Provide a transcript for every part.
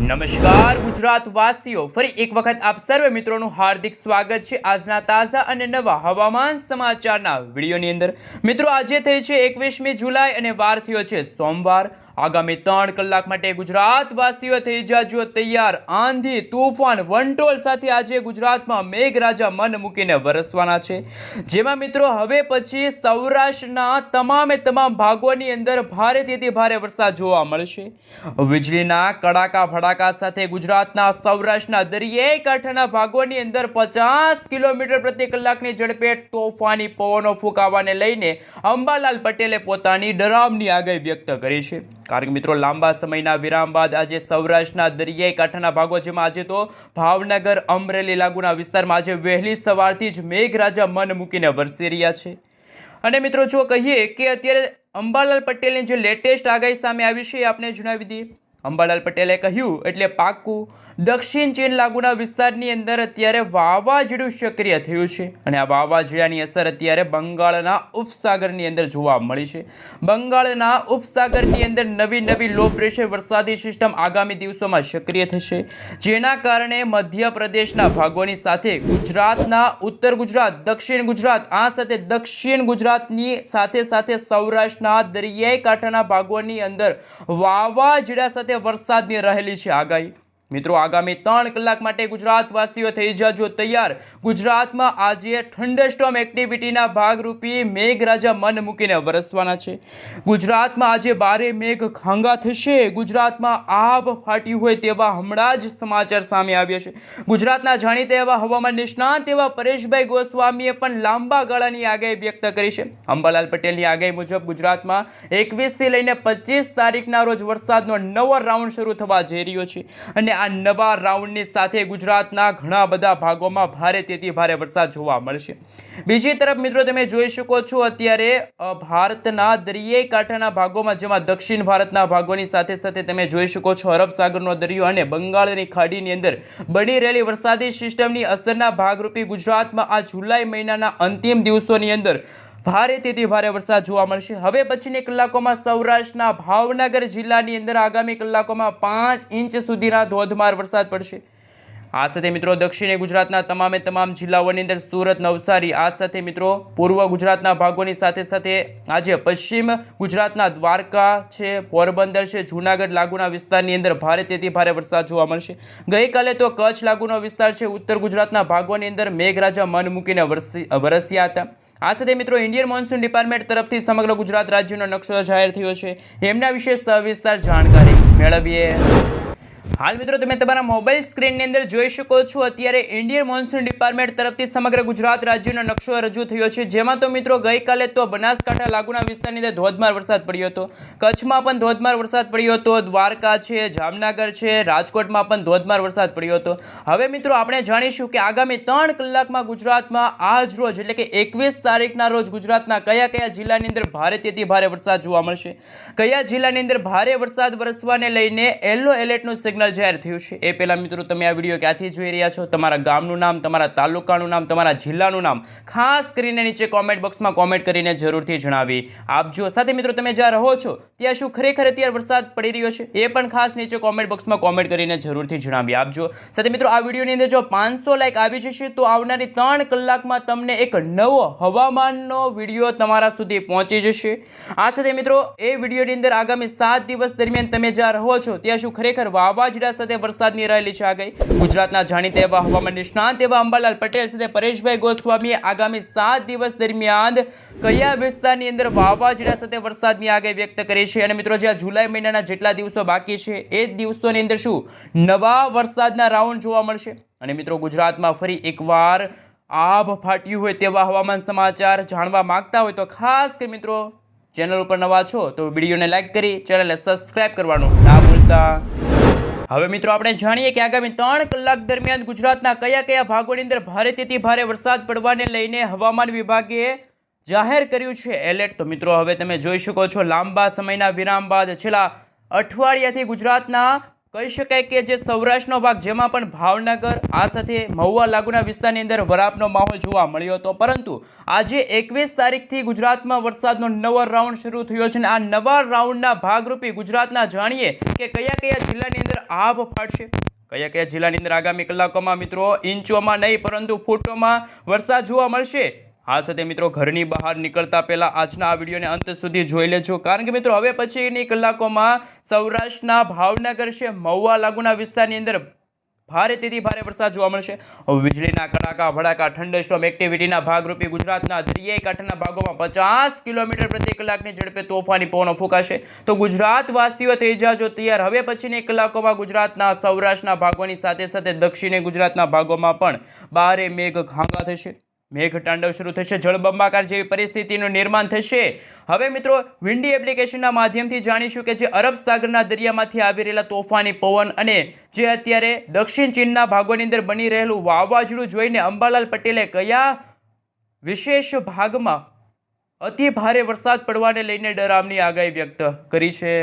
નમસ્કાર ગુજરાત વાસીઓ, ફરી એક વખત આપ સર્વે મિત્રોનું હાર્દિક સ્વાગત છે આજના તાજા અને નવા હવામાન સમાચારના વિડીયોની અંદર। મિત્રો, આજે થઈ છે 21મી જુલાઈ અને વાર થયો છે સોમવાર। આગામી 3 કલાક માટે ગુજરાત વાસીઓ થઈ જાજો તૈયાર। આંધી, તૂફાન, વંટોળ સાથે આજે ગુજરાતમાં મેઘરાજા મન મૂકીને વરસવાના છે, જેમાં મિત્રો હવે પછી સૌરાષ્ટ્રના તમામ ભાગોની અંદર ભારેથી ભારે વરસાદ જોવા મળશે। વીજળીના કડાકા ભડાકા સાથે ગુજરાતના સૌરાષ્ટ્રના દરિયાઈ કાંઠાના ભાગોની અંદર 50 કિલોમીટર પ્રતિ કલાકની ઝડપે તોફાની પવનો ફૂંકાવાને લઈને અંબાલાલ પટેલે પોતાની ડરામણી આગાહી વ્યક્ત કરી છે। કારણ કે મિત્રો, લાંબા સમયના વિરામ બાદ આજે સૌરાષ્ટ્રના દરિયાઈ કાંઠાના ભાગો, જેમાં આજે તો ભાવનગર, અમરેલી લાગુના વિસ્તારમાં આજે વહેલી સવારથી જ મેઘરાજા મન મૂકીને વરસી રહ્યા છે। અને મિત્રો, જો કહીએ કે અત્યારે અંબાલાલ પટેલની જે લેટેસ્ટ આગાહી સામે આવી છે એ આપણે જણાવી દઈએ। અંબાલાલ પટેલે કહ્યું એટલે પાક્કું, દક્ષિણ ચીન લાગુના વિસ્તારની અંદર અત્યારે વાવાઝોડું સક્રિય થયું છે અને આ વાવાઝોડાની અસર અત્યારે બંગાળના ઉપસાગરની અંદર જોવા મળી છે। બંગાળના ઉપસાગરની અંદર નવી લો પ્રેશર વરસાદી સિસ્ટમ આગામી દિવસોમાં સક્રિય થશે, જેના કારણે મધ્યપ્રદેશના ભાગોની સાથે ગુજરાતના ઉત્તર ગુજરાત, દક્ષિણ ગુજરાત, આ સાથે દક્ષિણ ગુજરાતની સાથે સૌરાષ્ટ્રના દરિયાઈ કાંઠાના ભાગોની અંદર વાવાઝોડા સાથે વરસાદની રહેલી છે આગાહી। મિત્રો, આગામી 3 કલાક માટે ગુજરાતવાસીઓ થઈ જાજો તૈયાર। ગુજરાતમાં આજે થંડરસ્ટોર્મ એક્ટિવિટીના ભાગરૂપી મેઘરાજા મન મૂકીને વરસવાના છે। ગુજરાતમાં આજે ભારે મેઘ ખાંગા થશે। ગુજરાતમાં આભ ફાટ્યું હોય તેવા હમણાં જ સમાચાર સામે આવ્યા છે। ગુજરાતના જાણીતા એવા હવામાન નિષ્ણાત એવા પરેશભાઈ ગોસ્વામીએ પણ લાંબા ગાળાની આગાહી વ્યક્ત કરી છે। અંબાલાલ પટેલની આગાહી મુજબ ગુજરાતમાં 21 થી લઈને 25 તારીખના રોજ વરસાદનો નવો રાઉન્ડ શરૂ થવા જઈ રહ્યો છે અને આ નવા રાઉન્ડની સાથે ગુજરાતના ઘણા બધા ભાગોમાં ભારેથી ભારે વરસાદ જોવા મળશે। બીજી તરફ મિત્રો, તમે જોઈ શકો છો અત્યારે ભારતના દરિયાઈ કાંઠાના ભાગોમાં, જેમાં દક્ષિણ ભારતના ભાગોની સાથે તમે જોઈ શકો છો અરબ સાગરનો દરિયો અને બંગાળની ખાડીની અંદર બની રહેલી વરસાદી સિસ્ટમની અસરના ભાગરૂપે ગુજરાતમાં આ જુલાઈ મહિનાના અંતિમ દિવસોની અંદર ભારેથી ભારે વરસાદ જોવા મળશે। હવે પછીની કલાકોમાં સૌરાષ્ટ્રના ભાવનગર જિલ્લાની અંદર આગામી કલાકોમાં 5 ઇંચ સુધીના ધોધમાર વરસાદ પડશે। આ સાથે મિત્રો, દક્ષિણી ગુજરાતના તમામ જિલ્લાઓની અંદર સુરત, નવસારી, આ સાથે મિત્રો પૂર્વ ગુજરાતના ભાગોની સાથે આજે પશ્ચિમ ગુજરાતના દ્વારકા છે, પોરબંદર છે, જૂનાગઢ લાગુના વિસ્તારની અંદર ભારેથી ભારે વરસાદ જોવા મળશે। ગઈકાલે તો કચ્છ લાગુનો વિસ્તાર છે, ઉત્તર ગુજરાતના ભાગોની અંદર મેઘરાજા મન મૂકીને વરસ્યા હતા। આ સાથે મિત્રો, ઇન્ડિયન મોન્સૂન ડિપાર્ટમેન્ટ તરફથી સમગ્ર ગુજરાત રાજ્યનો નકશો જાહેર થયો છે, એમના વિશે સવિસ્તાર જાણકારી મેળવીએ। હાલ મિત્રો, તમે તમારા મોબાઈલ સ્ક્રીનની અંદર જોઈ શકો છો અત્યારે ઇન્ડિયન મોન્સૂન ડિપાર્ટમેન્ટ તરફથી સમગ્ર ગુજરાત રાજ્યનો નકશો રજૂ થયો છે, જેમાં તો મિત્રો ગઈકાલે તો બનાસકાંઠા લાગુના વિસ્તારની અંદર ધોધમાર વરસાદ પડ્યો હતો, કચ્છમાં પણ ધોધમાર વરસાદ પડ્યો હતો, દ્વારકા છે, જામનગર છે, રાજકોટમાં પણ ધોધમાર વરસાદ પડ્યો હતો। હવે મિત્રો, આપણે જાણીશું કે આગામી 3 કલાકમાં ગુજરાતમાં આજ રોજ એટલે કે 21 તારીખના રોજ ગુજરાતના કયા જિલ્લાની અંદર ભારેથી ભારે વરસાદ જોવા મળશે, કયા જિલ્લાની અંદર ભારે વરસાદ વરસવાને લઈને યલો એલર્ટનું સિગ્નલ જાહેર થયું છે। એ પહેલા મિત્રો, તમે આ વિડીયો ક્યાંથી જોઈ રહ્યા છો, તમારા ગામનું નામ, તમારા તાલુકાનું નામ, તમારા જિલ્લાનું નામ ખાસ કરીને નીચે કોમેન્ટ બોક્સમાં કોમેન્ટ કરીને જરૂરથી જણાવી આપજો। સાથે મિત્રો, તમે જ્યાં રહો છો ત્યાં શું ખરેખર અત્યારે વરસાદ પડી રહ્યો છે એ પણ ખાસ નીચે કોમેન્ટ બોક્સમાં કોમેન્ટ કરીને જરૂરથી જણાવી આપજો। સાથે મિત્રો, આ વિડીયોની અંદર જો 500 લાઈક આવી જશે તો આવનારી 3 કલાકમાં તમને એક નવો હવામાનનો વિડીયો તમારા સુધી પહોંચી જશે। આ સાથે મિત્રો, એ વિડીયોની અંદર આગામી 7 દિવસ દરમિયાન તમે જ્યાં રહો છો ત્યાં શું ખરેખર વાવાઝોડા સાથે વરસાદની રહેલી છે આગાહી। ગુજરાતના જાણીતા એવા હવામાન નિષ્ણાત એવા અંબાલાલ પટેલ સાથે પરેશભાઈ ગોસ્વામીએ આગામી 7 દિવસ દરમિયાન કયા વિસ્તારની અંદર વાવાઝોડા સાથે વરસાદની આગાહી વ્યક્ત કરી છે અને મિત્રો, જ્યાં જુલાઈ મહિનાના જેટલા દિવસો બાકી છે એ દિવસોની અંદર શું નવા વરસાદના રાઉન્ડ જોવા મળશે અને મિત્રો, ગુજરાતમાં ફરી એકવાર આભ ફાટ્યું હોય તેવા હવામાન સમાચાર જાણવા માંગતા હોય તો ખાસ કરી મિત્રો, ચેનલ ઉપર નવા છો તો વિડીયોને લાઈક કરી ચેનલને સબસ્ક્રાઇબ કરવાનું ના ભૂલતા। હવે મિત્રો, આપણે જાણીએ કે આગામી 3 કલાક દરમિયાન ગુજરાતના કયા ભાગોની અંદર ભારેથી ભારે વરસાદ પડવાને લઈને હવામાન વિભાગે જાહેર કર્યું છે એલર્ટ। તો મિત્રો, હવે તમે જોઈ શકો છો લાંબા સમયના વિરામ બાદ છેલ્લા અઠવાડિયાથી ગુજરાતના કહી શકાય કે જે સૌરાષ્ટ્રનો ભાગ જેમાં પણ ભાવનગર આ સાથે મહુવા લાગુના વિસ્તારની અંદર વરાપનો માહોલ જોવા મળ્યો હતો, પરંતુ આજે 21 તારીખથી ગુજરાતમાં વરસાદનો નવો રાઉન્ડ શરૂ થયો છે અને આ નવા રાઉન્ડના ભાગરૂપે ગુજરાતના જાણીએ કે કયા કયા જિલ્લાની અંદર આભ ફાટશે, કયા કયા જિલ્લાની અંદર આગામી કલાકોમાં મિત્રો ઇંચોમાં નહીં પરંતુ ફૂટોમાં વરસાદ જોવા મળશે। આ સાથે મિત્રો ઘરની બહાર નીકળતા પહેલા આજના આ વિડીયોને અંત સુધી જોઈ લેજો, કારણ કે મિત્રો હવે પછીની કલાકોમાં સૌરાષ્ટ્રના ભાવનગર છે મહુવા લાગુના વિસ્તારની અંદર ભારેથી ભારે વરસાદ જોવા મળશે। વીજળીના કડાકા ભડાકા થંડરસ્ટોર્મ એક્ટિવિટીના ભાગરૂપે ગુજરાતના દરિયાઈ કાંઠાના ભાગોમાં 50 કિલોમીટર પ્રતિ કલાકની ઝડપે તોફાની પવનો ફૂંકાશે। તો ગુજરાતવાસીઓ થઈ જાજો તૈયાર, હવે પછીની કલાકોમાં ગુજરાતના સૌરાષ્ટ્રના ભાગોની સાથે સાથે દક્ષિણી ગુજરાતના ભાગોમાં પણ ભારે મેઘ ઘાંગા થશે, મેઘ તાંડવ શરૂ થશે, જળબંબાકાર જેવી પરિસ્થિતિનું નિર્માણ થશે। હવે મિત્રો વિન્ડી એપ્લિકેશનના માધ્યમથી જાણીશું કે જે અરબ સાગરના દરિયામાંથી આવી રહેલા તોફાની પવન અને જે અત્યારે દક્ષિણ ચીનના ભાગોની અંદર બની રહેલું વાવાઝોડું જોઈને અંબાલાલ પટેલે કયા વિશેષ ભાગમાં અતિ ભારે વરસાદ પડવાને લઈને ડરામની આગાહી વ્યક્ત કરી છે।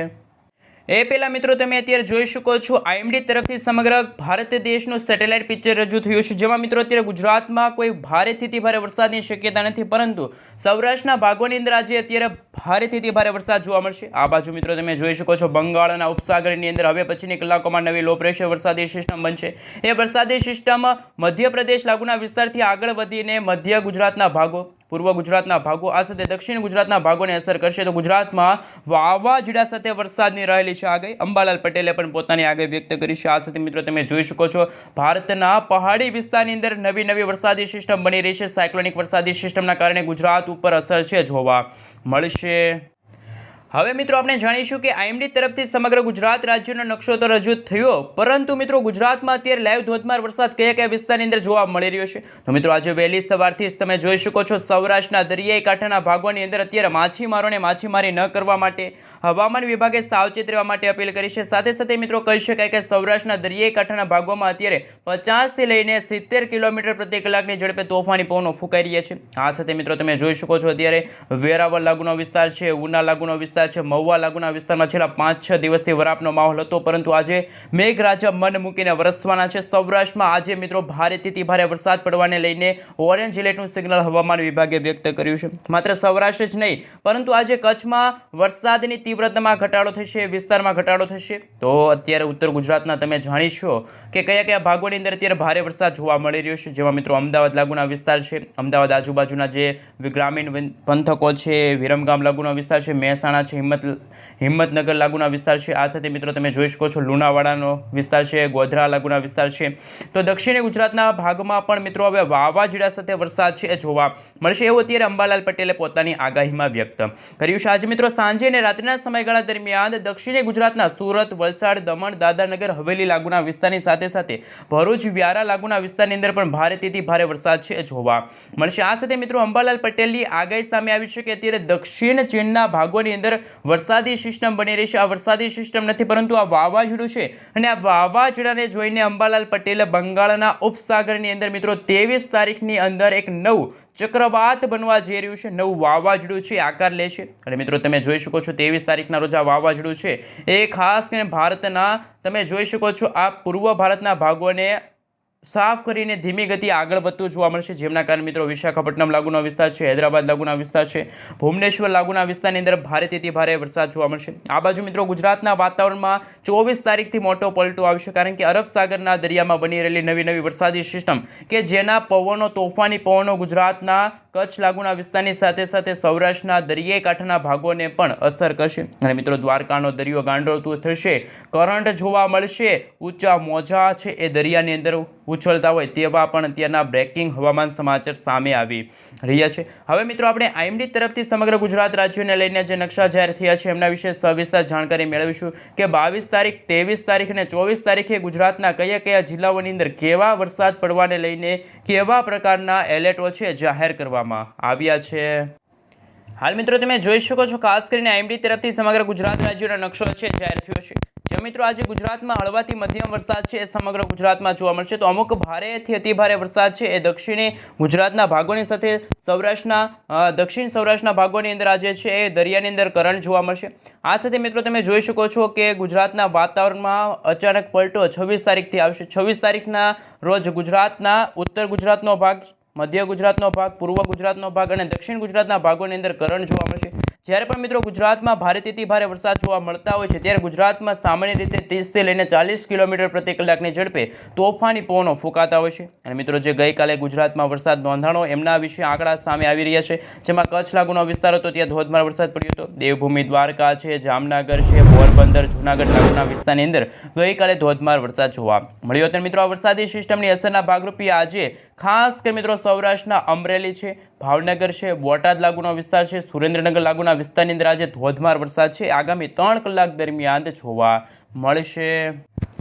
એ પહેલાં મિત્રો તમે અત્યારે જોઈ શકો છો આઈએમડી તરફથી સમગ્ર ભારત દેશનું સેટેલાઇટ પિક્ચર રજૂ થયું છે, જેમાં મિત્રો અત્યારે ગુજરાતમાં કોઈ ભારેથી ભારે વરસાદની શક્યતા નથી, પરંતુ સૌરાષ્ટ્રના ભાગોની અંદર આજે અત્યારે ભારેથી ભારે વરસાદ જોવા મળશે। આ બાજુ મિત્રો તમે જોઈ શકો છો બંગાળના ઉપસાગરની અંદર હવે પછીની કલાકોમાં નવી લો પ્રેશર વરસાદી સિસ્ટમ બનશે। એ વરસાદી સિસ્ટમ મધ્યપ્રદેશ લાગુના વિસ્તારથી આગળ વધીને મધ્ય ગુજરાતના ભાગો, પૂર્વ ગુજરાતના ભાગો આ સાથે દક્ષિણ ગુજરાતના ભાગોને અસર કરશે। તો ગુજરાતમાં વાવાઝોડા સાથે વરસાદની રહેલી છે આગાહી, અંબાલાલ પટેલે પણ પોતાની આગાહી વ્યક્ત કરી છે। આ સાથે મિત્રો તમે જોઈ શકો છો ભારતના પહાડી વિસ્તારની અંદર નવી વરસાદી સિસ્ટમ બની રહી છે। સાયક્લોનિક વરસાદી સિસ્ટમના કારણે ગુજરાત ઉપર અસર છે જોવા મળશે। હવે મિત્રો આપણે જાણીશું કે આઈએમડી તરફથી સમગ્ર ગુજરાત રાજ્યનો નકશો તો રજૂ થયો, પરંતુ મિત્રો ગુજરાતમાં અત્યારે લાઈવ ધોધમાર વરસાદ કયા કયા વિસ્તારની અંદર જોવા મળી રહ્યો છે। તો મિત્રો આજે વહેલી સવારથી જ તમે જોઈ શકો છો સૌરાષ્ટ્રના દરિયાઈ કાંઠાના ભાગોની અંદર અત્યારે માછીમારોને માછીમારી ન કરવા માટે હવામાન વિભાગે સાવચેત રહેવા માટે અપીલ કરી છે। સાથે સાથે મિત્રો કહી શકાય કે સૌરાષ્ટ્રના દરિયાઈ કાંઠાના ભાગોમાં અત્યારે 50 થી લઈને 70 કિલોમીટર પ્રતિ કલાકની ઝડપે તોફાની પવનો ફૂંકાઈ રહ્યા છે। આ સાથે મિત્રો તમે જોઈ શકો છો અત્યારે વેરાવળ લાગુનો વિસ્તાર છે, ઉના લાગુનો વિસ્તાર છે, મહુવા લાગુના વિસ્તારમાં છેલ્લા 5-6 દિવસથી વરાપનો માહોલ હતો, પરંતુ આજે મેઘરાજા મન મૂકીને વરસવાના છે। સૌરાષ્ટ્રમાં આજે મિત્રો ભારેથી ભારે વરસાદ પડવાને લઈને ઓરેન્જ એલર્ટનું સિગ્નલ હવામાન વિભાગે વ્યક્ત કર્યું છે। માત્ર સૌરાષ્ટ્ર જ નહીં પરંતુ આજે કચ્છમાં વરસાદની તીવ્રતામાં ઘટાડો થશે, વિસ્તારમાં ઘટાડો થશે। તો અત્યારે ઉત્તર ગુજરાતના તમે જાણીશો કે કયા કયા ભાગોની અંદર અત્યારે ભારે વરસાદ જોવા મળી રહ્યો છે, જેમાં મિત્રો અમદાવાદ લાગુના વિસ્તાર છે, અમદાવાદ આજુબાજુના જે ગ્રામીણ પંથકો છે, વિરમગામ લાગુનો વિસ્તાર છે, મહેસાણા છે, હિંમતનગર લાગુના વિસ્તાર છે। આ સાથે મિત્રો તમે જોઈ શકો છો લુણાવાડાનો વિસ્તાર છે, ગોધરા લાગુના વિસ્તાર છે। તો દક્ષિણી ગુજરાતના ભાગમાં પણ મિત્રો હવે વાવાઝોડા સાથે વરસાદ છે એ જોવા મળશે, એવું અત્યારે અંબાલાલ પટેલે પોતાની આગાહીમાં વ્યક્ત કર્યું છે। આજે મિત્રો સાંજે અને રાત્રિના સમયગાળા દરમિયાન દક્ષિણી ગુજરાતના સુરત, વલસાડ, દમણ, દાદરાનગર હવેલી લાગુના વિસ્તારની સાથે સાથે ભરૂચ, વ્યારા લાગુના વિસ્તારની અંદર પણ ભારેથી ભારે વરસાદ છે એ જોવા મળશે। આ સાથે મિત્રો અંબાલાલ પટેલની આગાહી સામે આવી છે કે અત્યારે દક્ષિણ ચીનના ભાગોની અંદર વરસાદી સિસ્ટમ બની રહી છે। આ વરસાદી સિસ્ટમ નથી પરંતુ આ વાવાઝોડું છે, અને આ વાવાઝોડાને જોઈને અંબાલાલ પટેલે બંગાળના ઉપસાગરની અંદર મિત્રો 23 તારીખની અંદર એક નવું ચક્રવાત બનવા જઈ રહ્યું છે, નવું વાવાઝોડું છે આકાર લે છે। અને મિત્રો તમે જોઈ શકો છો 23 તારીખના રોજ આ વાવાઝોડું છે એ ખાસ કરીને ભારતના તમે જોઈ શકો છો આ પૂર્વ ભારતના ભાગોને સાફ કરીને ધીમી ગતિ આગળ વધતું જોવા મળશે, જેમના કારણે મિત્રો વિશાખાપટ્ટનમ લાગુનો વિસ્તાર છે, હૈદરાબાદ લાગુના વિસ્તાર છે, ભુવનેશ્વર લાગુના વિસ્તારની અંદર ભારેથી ભારે વરસાદ જોવા મળશે। આ બાજુ મિત્રો ગુજરાતના વાતાવરણમાં 24 તારીખથી મોટો પલટો આવશે, કારણ કે અરબ સાગરના દરિયામાં બની રહેલી નવી વરસાદી સિસ્ટમ કે જેના પવનો, તોફાની પવનો ગુજરાતના કચ્છ લાગુના વિસ્તારની સાથે સાથે સૌરાષ્ટ્રના દરિયાઈ કાંઠાના ભાગોને પણ અસર કરશે। અને મિત્રો દ્વારકાનો દરિયો ગાંડોળતું થશે, કરંટ જોવા મળશે, ઊંચા મોજા છે એ દરિયાની અંદર ઉછળતા હોય તેવા પણ અત્યારના બ્રેકિંગ હવામાન સમાચાર સામે આવી રહ્યા છે। હવે મિત્રો આપણે આઈએમડી તરફથી સમગ્ર ગુજરાત રાજ્યોને લઈને જે નકશા જાહેર થયા છે એમના વિશે સવિસ્તાર જાણકારી મેળવીશું કે 22 તારીખ, 23 તારીખ અને 24 તારીખે ગુજરાતના કયા કયા જિલ્લાઓની અંદર કેવા વરસાદ પડવાને લઈને કેવા પ્રકારના એલર્ટો છે જાહેર કરવામાં આવ્યા છે। હાલ મિત્રો તમે જોઈ શકો છો ખાસ કરીને આઈએમડી તરફથી સમગ્ર ગુજરાત રાજ્યનો નકશો છે જાહેર થયો છે, તો મિત્રો આજે ગુજરાતમાં હળવાથી મધ્યમ વરસાદ છે એ સમગ્ર ગુજરાતમાં જોવા મળશે. તો અમુક ભારેથી અતિ ભારે વરસાદ છે એ દક્ષિણી ગુજરાતના ભાગોની સાથે દક્ષિણ સૌરાષ્ટ્રના ભાગોની અંદર આજે છે એ દરિયાની અંદર કરંટ જોવા મળશે. આ સાથે મિત્રો તમે જોઈ શકો છો કે ગુજરાતના વાતાવરણમાં અચાનક પલટો 26 તારીખથી આવશે. 26 તારીખના રોજ ગુજરાતના ઉત્તર ગુજરાતનો ભાગ, મધ્ય ગુજરાતનો ભાગ, પૂર્વ ગુજરાતનો ભાગ અને દક્ષિણ ગુજરાતના ભાગોની અંદર કરંટ જોવા મળશે. જ્યારે પણ મિત્રો ગુજરાતમાં ભારેથી ભારે વરસાદ જોવા મળતા હોય છે ત્યારે ગુજરાતમાં સામાન્ય રીતે 30 થી લઈને 40 કિલોમીટર પ્રતિ કલાકની ઝડપે તોફાની પવનો ફૂંકાતા હોય છે. અને મિત્રો જે ગઈકાલે ગુજરાતમાં વરસાદ નોંધાણો એમના વિશે આંકડા સામે આવી રહ્યા છે. જેમાં કચ્છ લાગુનો વિસ્તાર હતો ત્યાં ધોધમાર વરસાદ પડ્યો હતો. દેવભૂમિ દ્વારકા છે, જામનગર છે, પોરબંદર, જૂનાગઢ લાગુના વિસ્તારની અંદર ગઈકાલે ધોધમાર વરસાદ જોવા મળ્યો હતો. મિત્રો આ વરસાદી સિસ્ટમની અસરના ભાગરૂપે આજે ખાસ કરી મિત્રો સૌરાષ્ટ્રના અમરેલી છે, ભાવનગર છે, બોટાદ લાગુનો વિસ્તાર છે, સુરેન્દ્રનગર લાગુના વિસ્તારની અંદર આજે ધોધમાર વરસાદ છે આગામી 3 કલાક દરમિયાન જોવા મળશે.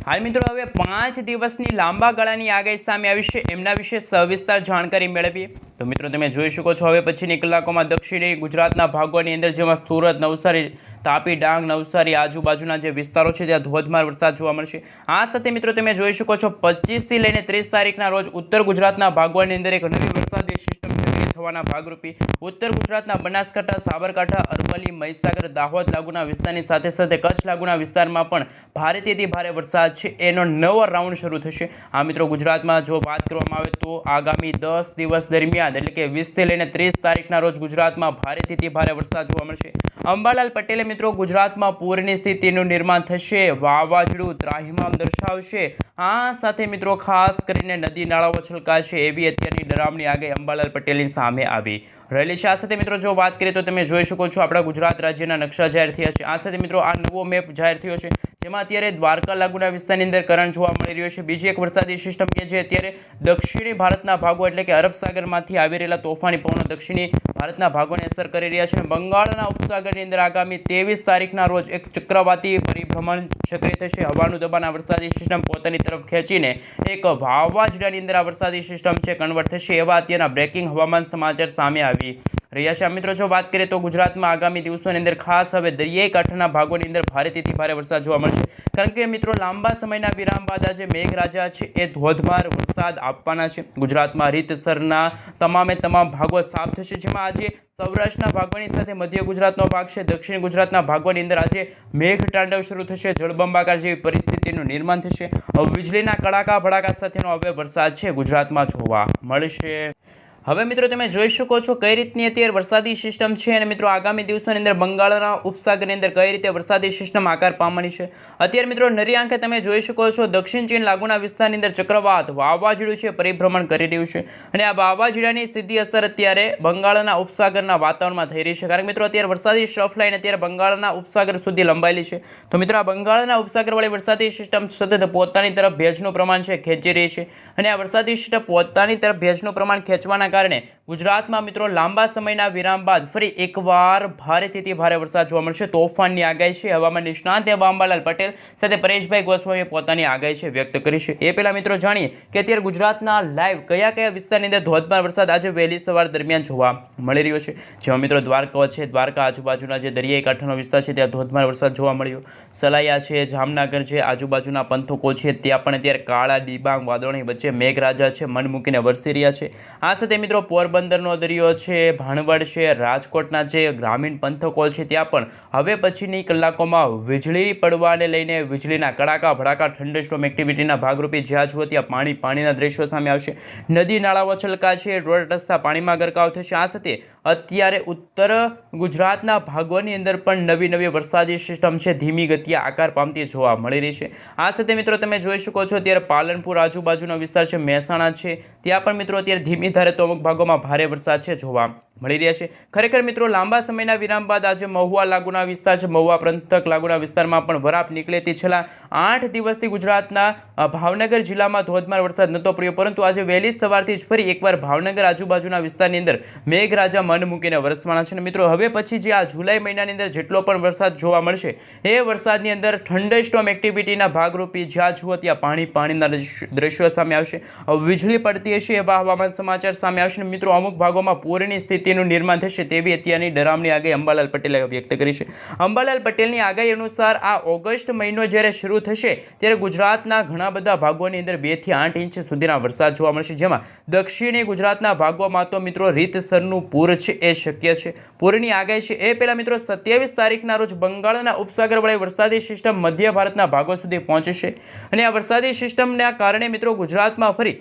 હાલ મિત્રો હવે 5 દિવસની લાંબા ગાળાની આગાહી સામે આવી છે, એમના વિશે સવિસ્તાર જાણકારી મેળવીએ. તો મિત્રો તમે જોઈ શકો છો હવે પછીની કલાકોમાં દક્ષિણી ગુજરાતના ભાગોની અંદર જેમાં સુરત, નવસારી, તાપી, ડાંગ, નવસારી આજુબાજુના જે વિસ્તારો છે ત્યાં ધોધમાર વરસાદ જોવા મળશે. આ સાથે મિત્રો તમે જોઈ શકો છો 25 થી લઈને 30 તારીખના રોજ ઉત્તર ગુજરાતના ભાગોની અંદર એક નવી વરસાદી સિસ્ટમ સક્રિય થવાના ભાગરૂપે ઉત્તર ગુજરાતના બનાસકાંઠા, સાબરકાંઠા, અરવલ્લી, મહીસાગર, દાહોદ લાગુના વિસ્તારની સાથે સાથે કચ્છ લાગુના વિસ્તારમાં પણ ભારેથી ભારે વરસાદ છે એનો નવો રાઉન્ડ શરૂ થશે. આ મિત્રો ગુજરાતમાં જો વાત કરવામાં આવે તો આગામી 10 દિવસ દરમિયાન એટલે કે 20 થી લઈને 30 તારીખના રોજ ગુજરાતમાં ભારેથી ભારે વરસાદ જોવા મળશે. અંબાલાલ પટેલે મિત્રો ગુજરાતમાં પૂરની સ્થિતિનું નિર્માણ થશે, વાવાઝોડું ત્રાહિમામ દર્શાવશે. આ સાથે મિત્રો ખાસ કરીને નદી નાળાઓ છલકાશે એવી અત્યારની ડરામણી આગાહી અંબાલાલ પટેલની સામે આવી રહેલી છે. આ સાથે મિત્રો જો વાત કરીએ તો તમે જોઈ શકો છો આપણા ગુજરાત રાજ્યના નકશા જાહેર થયા છે. આ સાથે મિત્રો આ નવો મેપ જાહેર થયો છે જેમાં અત્યારે દ્વારકા લાગુના વિસ્તારની અંદર કરંટ જોવા મળી રહ્યો છે. બીજી એક વરસાદી સિસ્ટમ કે જે અત્યારે દક્ષિણી ભારતના ભાગો એટલે કે અરબ સાગરમાંથી આવી રહેલા તોફાની પવનો દક્ષિણી ભારતના ભાગોને અસર કરી રહ્યા છે. બંગાળના ઉપસાગરની અંદર આગામી 23 તારીખના રોજ એક ચક્રવાતી પરિભ્રમણ સક્રિય થશે. હવાનું દબાણ આ વરસાદી સિસ્ટમ પોતાની તરફ ખેંચીને એક વાવાઝોડાની અંદર આ વરસાદી સિસ્ટમ છે કન્વર્ટ થશે એવા અત્યારના બ્રેકિંગ હવામાન સમાચાર સામે આવી રહ્યા છે. મિત્રો જો વાત કરીએ તો ગુજરાતમાં આગામી દિવસોની અંદર ખાસ હવે દરિયાઈ કાંઠાના ભાગોની અંદર ભારેથી ભારે વરસાદ જોવા મળશે. કારણ કે મિત્રો લાંબા સમયના વિરામ બાદ આજે મેઘરાજા છે એ ધોધમાર વરસાદ આપવાના છે. ગુજરાતમાં રીતસરના તમામ ભાગો સાફ થશે. જેમાં આજે સૌરાષ્ટ્રના ભાગોની સાથે મધ્ય ગુજરાતનો ભાગ છે, દક્ષિણ ગુજરાતના ભાગોની અંદર આજે મેઘ તાંડવ શરૂ થશે, જળબંબાકાર જેવી પરિસ્થિતિનું નિર્માણ થશે. વીજળીના કડાકા ભડાકા સાથેનો હવે વરસાદ છે ગુજરાતમાં જોવા મળશે. હવે મિત્રો તમે જોઈ શકો છો કઈ રીતની અત્યારે વરસાદી સિસ્ટમ છે અને મિત્રો આગામી દિવસોની અંદર બંગાળના ઉપસાગરની અંદર કઈ રીતે વરસાદી સિસ્ટમ આકાર પામવાની છે. અત્યારે મિત્રો નરી આંખે તમે જોઈ શકો છો દક્ષિણ ચીન લાગુના વિસ્તારની અંદર ચક્રવાત વાવાઝોડું છે પરિભ્રમણ કરી રહ્યું છે અને આ વાવાઝોડાની સીધી અસર અત્યારે બંગાળના ઉપસાગરના વાતાવરણમાં થઈ રહી છે. કારણ કે મિત્રો અત્યારે વરસાદી સ્ટ્રફ લાઇન અત્યારે બંગાળના ઉપસાગર સુધી લંબાયેલી છે. તો મિત્રો આ બંગાળના ઉપસાગરવાળી વરસાદી સિસ્ટમ સતત પોતાની તરફ ભેજનું પ્રમાણ છે ખેંચી રહી છે અને આ વરસાદી સિસ્ટમ પોતાની તરફ ભેજનું પ્રમાણ ખેંચવાના કારણે ગુજરાતમાં મિત્રો લાંબા સમયના વિરામ બાદ ફરી એકવાર ભારેથી ભારે વરસાદ જોવા મળશે. તોફાનની આગાહી છે હવામાન નિષ્ણાંત એવા અંબાલાલ પટેલ સાથે પરેશભાઈ ગોસ્વામીએ પોતાની આગાહી છે વ્યક્ત કરી છે. એ પહેલા મિત્રો જાણીએ કે અત્યારે ગુજરાતના લાઈવ કયા વિસ્તારની અંદર ધોધમાર વરસાદ આજે વહેલી સવાર દરમિયાન જોવા મળી રહ્યો છે. જેમાં મિત્રો દ્વારકા છે, દ્વારકા આજુબાજુના જે દરિયાઈ કાંઠાનો વિસ્તાર છે ત્યાં ધોધમાર વરસાદ જોવા મળ્યો. સલાયા છે, જામનગર છે, આજુબાજુના પંથકો છે ત્યાં પણ અત્યારે કાળા ડિબાંગ વાદળોની વચ્ચે મેઘરાજા છે મન મૂકીને વરસી રહ્યા છે. આ સાથે મિત્રો પોરબંદરનો દરિયો છે, ભાણવડ છે, રાજકોટના જે ગ્રામીણ પંથકો છે ત્યાં પણ હવે પછીની કલાકોમાં વીજળી પડવાને લઈને વીજળીના કડાકા ભડાકા થંડરસ્ટોર્મ એક્ટિવિટીના ભાગરૂપે જ્યાં જુઓ ત્યાં પાણીના દ્રશ્યો સામે આવશે. નદી નાળાઓ છલકાશે, રોડ રસ્તા પાણીમાં ગરકાવ થશે. આ સાથે અત્યારે ઉત્તર ગુજરાતના ભાગોની અંદર પણ નવી વરસાદી સિસ્ટમ છે ધીમી ગતિએ આકાર પામતી જોવા મળી રહી છે. આ સાથે મિત્રો તમે જોઈ શકો છો અત્યારે પાલનપુર આજુબાજુનો વિસ્તાર છે, મહેસાણા છે ત્યાં પણ મિત્રો અત્યારે ધીમી ધારે તો અમુક ભાગોમાં ભારે વરસાદ છે જોવા મળી રહ્યા છે. ખરેખર મિત્રો લાંબા સમયના વિરામ બાદ આજે મહુવા લાગુના વિસ્તાર છે, મહુવા પંથક લાગુના વિસ્તારમાં પણ વરાપ નીકળેતી છેલ્લા 8 દિવસથી ગુજરાતના ભાવનગર જિલ્લામાં ધોધમાર વરસાદ નહોતો પડ્યો, પરંતુ આજે વહેલી સવારથી જ ફરી એકવાર ભાવનગર આજુબાજુના વિસ્તારની અંદર મેઘરાજા મન મૂકીને વરસવાના છે. મિત્રો હવે પછી જે આ જુલાઈ મહિનાની અંદર જેટલો પણ વરસાદ જોવા મળશે એ વરસાદની અંદર થંડરસ્ટોર્મ એક્ટિવિટીના ભાગરૂપે જ્યાં જુઓ ત્યાં પાણીના દ્રશ્યો સામે આવશે, વીજળી પડતી હશે એવા હવામાન સમાચાર સામે આવશે. મિત્રો અમુક ભાગોમાં પૂરની સ્થિતિ સ્થિતિનું નિર્માણ થશે તેવી અત્યારની ડરામણી આગાહી અંબાલાલ પટેલે વ્યક્ત કરી છે. અંબાલાલ પટેલની આગાહી અનુસાર આ ઓગસ્ટ મહિનો જ્યારે શરૂ થશે ત્યારે ગુજરાતના ઘણા બધા ભાગોની અંદર 2 થી 8 ઇંચ સુધીના વરસાદ જોવા મળશે, જેમાં દક્ષિણી ગુજરાતના ભાગોમાં તો મિત્રો રીતસરનું પૂર છે એ શક્ય છે. પૂરની આગાહી છે એ પહેલાં મિત્રો 27 તારીખના રોજ બંગાળના ઉપસાગર વડે વરસાદી સિસ્ટમ મધ્ય ભારતના ભાગો સુધી પહોંચશે અને આ વરસાદી સિસ્ટમના કારણે મિત્રો ગુજરાતમાં ફરી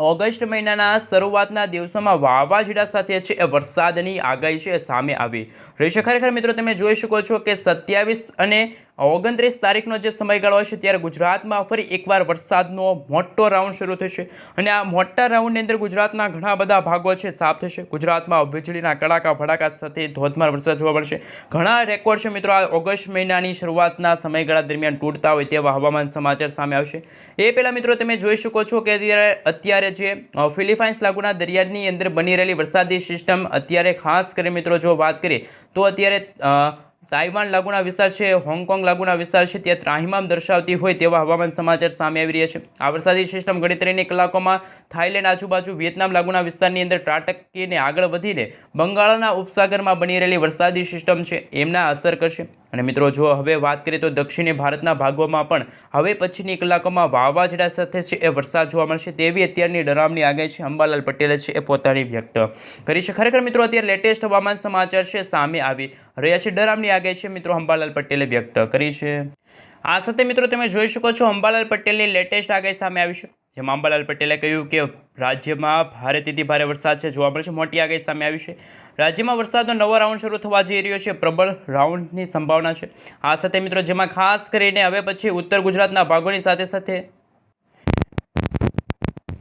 ઓગસ્ટ મહિનાના શરૂઆતના દિવસોમાં વાવાઝોડા સાથે છે એ વરસાદની આગાહી છે સામે આવી રહી છે. ખરેખર મિત્રો તમે જોઈ શકો છો કે 27 અને 29 તારીખનો જે સમયગાળો હશે ત્યારે ગુજરાતમાં ફરી એકવાર વરસાદનો મોટો રાઉન્ડ શરૂ થશે અને આ મોટા રાઉન્ડની અંદર ગુજરાતના ઘણા બધા ભાગો છે સાફ થશે. ગુજરાતમાં વીજળીના કડાકા ભડાકા સાથે ધોધમાર વરસાદ જોવા મળશે. ઘણા રેકોર્ડ છે મિત્રો આ ઓગસ્ટ મહિનાની શરૂઆતના સમયગાળા દરમિયાન તૂટતા હોય તેવા હવામાન સમાચાર સામે આવશે. એ પહેલાં મિત્રો તમે જોઈ શકો છો કે અત્યારે જે ફિલિપાઇન્સ લાગુના દરિયાની અંદર બની રહેલી વરસાદી સિસ્ટમ અત્યારે ખાસ કરી મિત્રો જો વાત કરીએ તો અત્યારે તાઇવાન લાગુના વિસ્તાર છે, હોંગકોંગ લાગુના વિસ્તાર છે ત્યાં ત્રાહિમામ દર્શાવતી હોય તેવા હવામાન સમાચાર સામે આવી રહ્યા છે. આ વરસાદી સિસ્ટમ ગણતરીની કલાકોમાં થાઈલેન્ડ આજુબાજુ વિયેતનામ લાગુના વિસ્તારની અંદર ત્રાટકીને આગળ વધીને બંગાળના ઉપસાગરમાં બની રહેલી વરસાદી સિસ્ટમ છે એમના અસર કરશે. અને મિત્રો જો હવે વાત કરીએ તો દક્ષિણી ભારતના ભાગોમાં પણ હવે પછીની કલાકોમાં વાવાઝોડા સાથે છે એ વરસાદ જોવા મળશે તેવી અત્યારની ડરામણી આગાહી છે અંબાલાલ પટેલે છે એ પોતાની વ્યક્ત કરી છે. ખરેખર મિત્રો અત્યારે લેટેસ્ટ હવામાન સમાચાર છે સામે આવી રહ્યા છે. ડરામણી આગાહી છે મિત્રો અંબાલાલ પટેલે વ્યક્ત કરી છે. આ સાથે મિત્રો તમે જોઈ શકો છો અંબાલાલ પટેલની લેટેસ્ટ આગાહી સામે આવી છે, જેમાં અંબાલાલ પટેલે કહ્યું કે રાજ્યમાં ભારેથી ભારે વરસાદ છે જોવા મળશે. મોટી આગાહી સામે આવી છે. રાજ્યમાં વરસાદનો નવો રાઉન્ડ શરૂ થવા જઈ રહ્યો છે, પ્રબળ રાઉન્ડની સંભાવના છે. આ સાથે મિત્રો જેમાં ખાસ કરીને હવે પછી ઉત્તર ગુજરાતના ભાગોની સાથે સાથે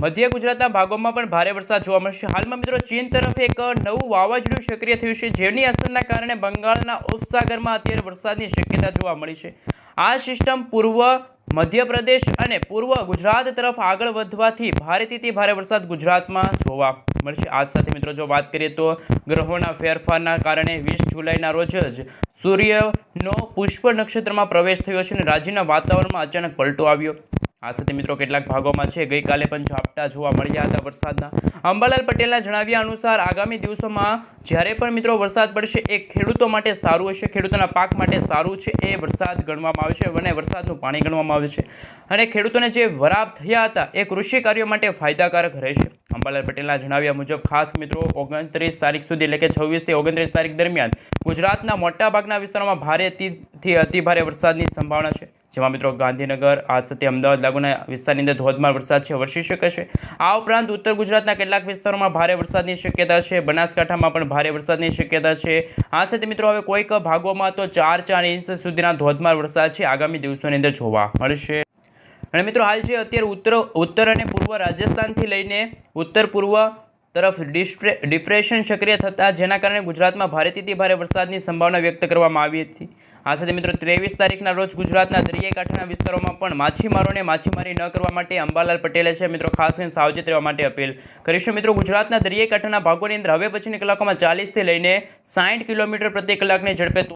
મધ્ય ગુજરાતના ભાગોમાં પણ ભારે વરસાદ જોવા મળશે. હાલમાં મિત્રો ચીન તરફ એક નવું વાવાઝોડું સક્રિય થયું છે, જેની અસરના કારણે બંગાળના ઉપસાગરમાં અત્યારે વરસાદની શક્યતા જોવા મળી છે. આ સિસ્ટમ પૂર્વ મધ્યપ્રદેશ અને પૂર્વ ગુજરાત તરફ આગળ વધવાથી ભારેથી ભારે વરસાદ ગુજરાતમાં જોવા મળશે. આ સાથે મિત્રો જો વાત કરીએ તો ગ્રહોના ફેરફારના કારણે 20 જુલાઈના રોજ જ સૂર્યનો પુષ્પ નક્ષત્રમાં પ્રવેશ થયો છે અને રાજ્યના વાતાવરણમાં અચાનક પલટો આવ્યો. આ સાથે મિત્રો કેટલાક ભાગોમાં છે ગઈકાલે પણ ઝાપટા જોવા મળ્યા હતા વરસાદના. અંબાલાલ પટેલના જણાવ્યા અનુસાર આગામી દિવસોમાં જ્યારે પણ મિત્રો વરસાદ પડશે એ ખેડૂતો માટે સારું હશે, ખેડૂતોના પાક માટે સારું છે એ વરસાદ ગણવામાં આવે છે અને વરસાદનું પાણી ગણવામાં આવે છે અને ખેડૂતોને જે વરાપ થયા હતા એ કૃષિ કાર્યો માટે ફાયદાકારક રહેશે. અંબાલાલ પટેલના જણાવ્યા મુજબ ખાસ મિત્રો 29 તારીખ સુધી એટલે કે 26 થી 29 તારીખ દરમિયાન ગુજરાતના મોટાભાગના વિસ્તારોમાં ભારેથી અતિભારે વરસાદની સંભાવના છે, જેમાં મિત્રો ગાંધીનગર આ સાથે અમદાવાદ લાગુના વિસ્તારની અંદર ધોધમાર વરસાદ છે વરસી શકે છે. આ ઉપરાંત ઉત્તર ગુજરાતના કેટલાક વિસ્તારોમાં ભારે વરસાદની શક્યતા છે. બનાસકાંઠામાં પણ ભારે વરસાદની શક્યતા છે. આ સાથે મિત્રો હવે કોઈક ભાગોમાં તો 4 ઇંચ સુધીના ધોધમાર વરસાદ છે આગામી દિવસોની અંદર જોવા મળશે. અને મિત્રો હાલ છે અત્યારે ઉત્તર અને પૂર્વ રાજસ્થાનથી લઈને ઉત્તર પૂર્વ તરફ ડિપ્રેશન સક્રિય થતા જેના કારણે ગુજરાતમાં ભારેથી ભારે વરસાદની સંભાવના વ્યક્ત કરવામાં આવી હતી. આ સાથે મિત્રો 23 તારીખના રોજ ગુજરાતના દરિયાઈ કાંઠાના વિસ્તારોમાં પણ માછીમારોને માછીમારી ન કરવા માટે અંબાલાલ પટેલે છે મિત્રો ખાસ કરીને સાવચેત રહેવા માટે અપીલ કરી છે. મિત્રો ગુજરાતના દરિયાઈ કાંઠાના ભાગોની અંદર હવે પછીની કલાકોમાં 40 થી લઈને 60 કિલોમીટર પ્રતિ કલાકની ઝડપે